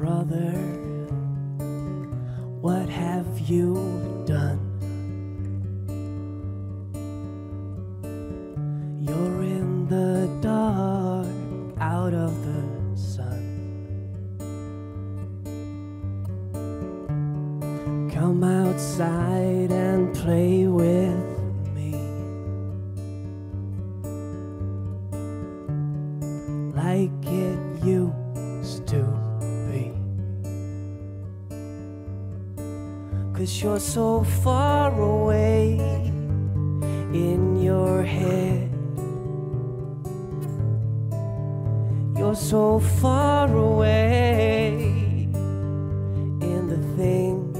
Brother, what have you done? You're in the dark, out of the sun. Come outside and play with me, like it used to be. 'Cause you're so far away in your head. You're so far away in the things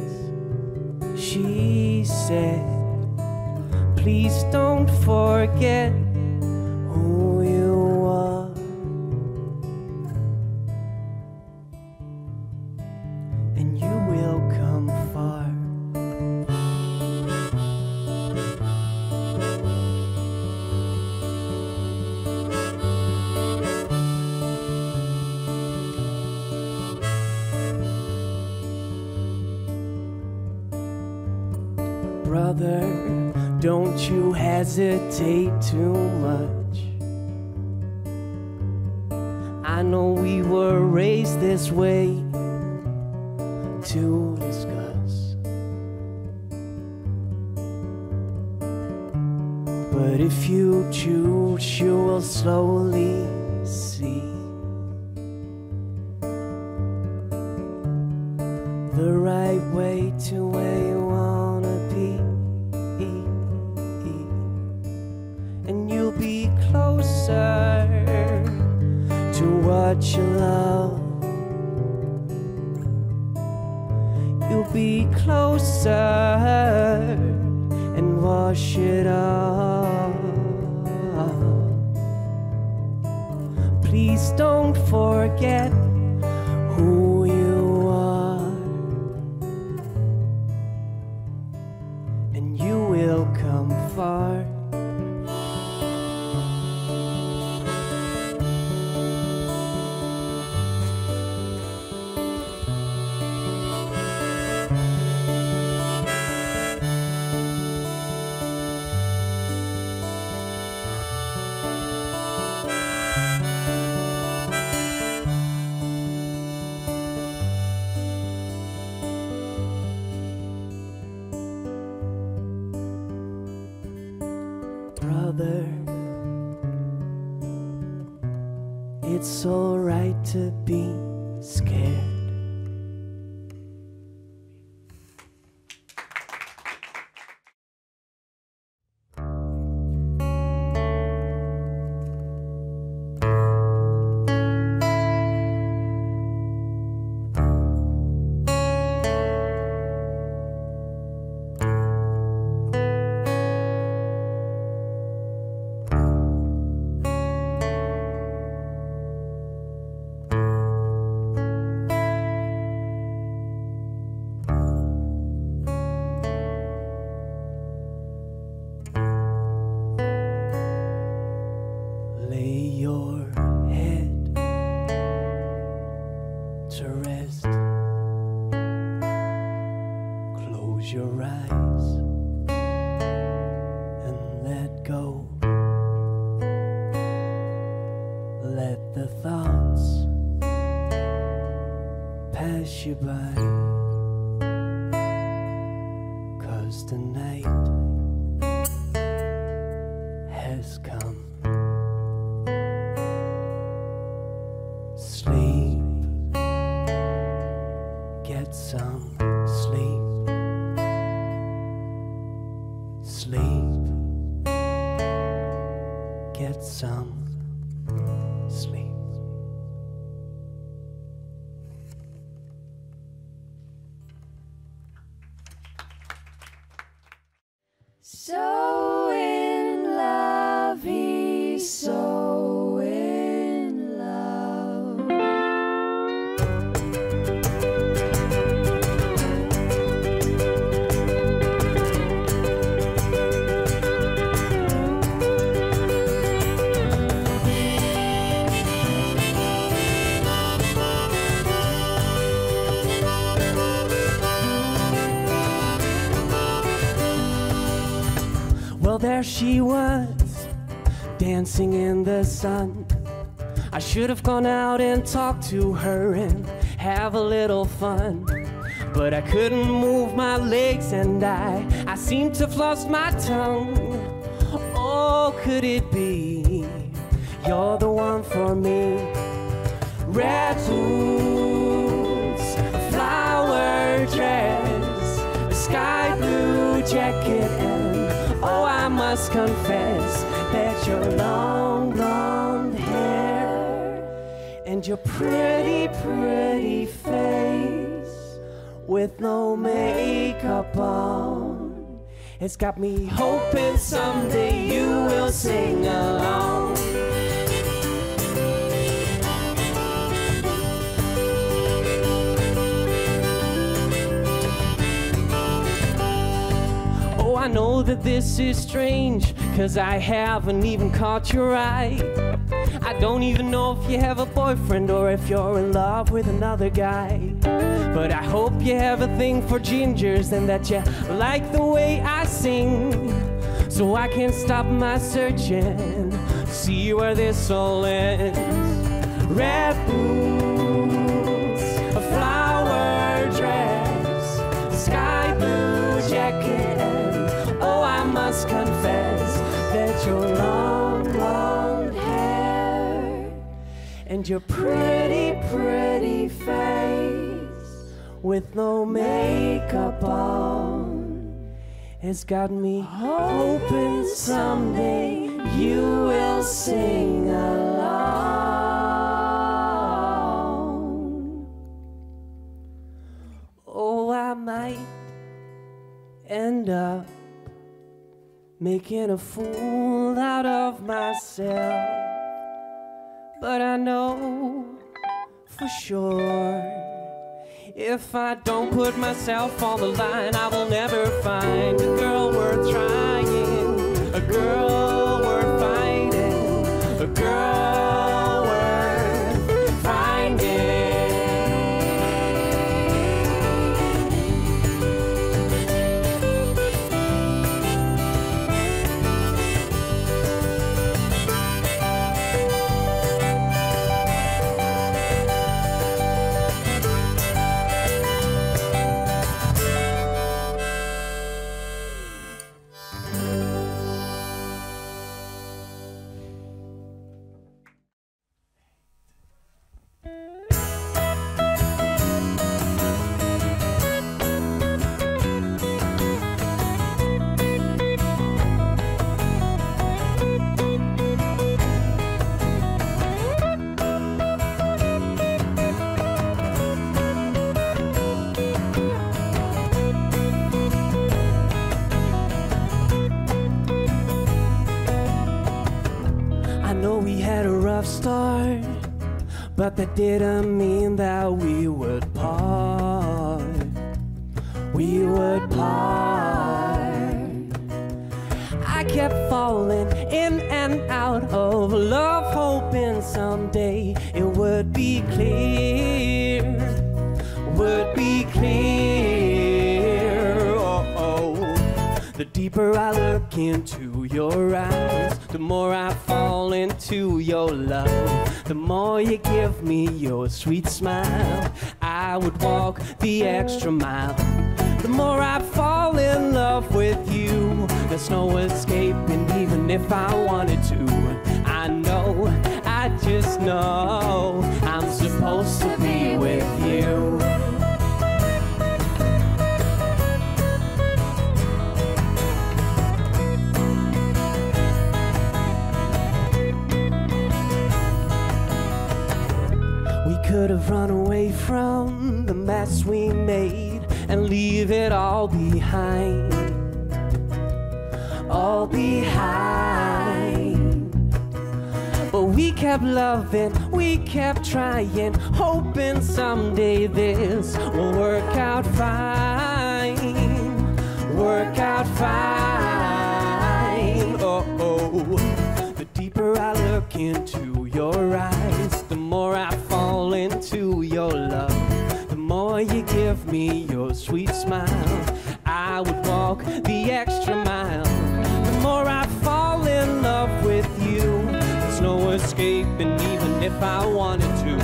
she said. Please don't forget who you are, and you will come far. Brother, don't you hesitate too much. I know we were raised this way to discuss, but if you choose, you will slowly see the right way to where you wanna be. And you'll be closer to what you love. You'll be closer and wash it off. Please don't forget who you are, and you will come far. Brother, it's all right to be scared. Your eyes and let go. Let the thoughts pass you by, 'cause the night has come. Sleep, get some sleep. Sleep, get some sleep. So in love, he's so in love. she was dancing in the sun. I should have gone out and talked to her and have a little fun, but I couldn't move my legs and I seemed to have lost my tongue. Oh, could it be you're the one for me? Red boots, a flower dress, a sky blue jacket, and oh, I must confess that your long blonde hair and your pretty, pretty face with no makeup on, it's got me hoping someday you will sing along. Oh, I know that this is strange, 'cause I haven't even caught your eye. I don't even know if you have a boyfriend or if you're in love with another guy. But I hope you have a thing for gingers and that you like the way I sing, so I can stop my searching, see where this all ends. Red boots, a flower dress, a sky blue jacket, and oh, I must confess that your long blonde hair and your pretty, pretty face with no makeup on, it's got me hoping someday you will sing along. Oh, I might end up making a fool out of myself, but I know for sure if I don't put myself on the line, I will never find a girl worth trying, a girl worth finding, a girl worth finding. Start, but that didn't mean that we would part. We would part. I kept falling in and out of love, hoping someday it would be clear, would be clear. Oh, oh. The deeper I look into your eyes, the more I fall into your love. The more you give me your sweet smile, I would walk the extra mile. The more I fall in love with you, there's no escaping even if I wanted to. I know, I just know I'm supposed to be with you. Could have run away from the mess we made and leave it all behind, all behind. But we kept loving, we kept trying, hoping someday this will work out fine, work out fine. Oh, oh. The deeper I look into your eyes, the more I fall into your love. The more you give me your sweet smile, I would walk the extra mile. The more I fall escaping even if I wanted to.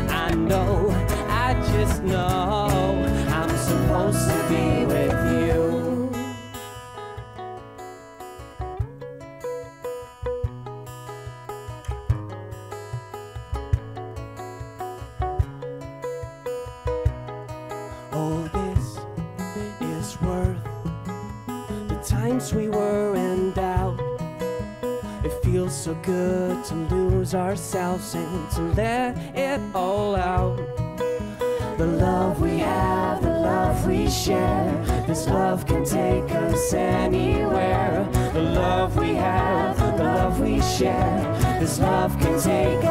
I know, I just know I'm supposed to be with you. Oh, this is worth the times we were in doubt. It feels so good to lose ourselves and to let it all out. The love we have, the love we share, this love can take us anywhere. The love we have, the love we share, this love can take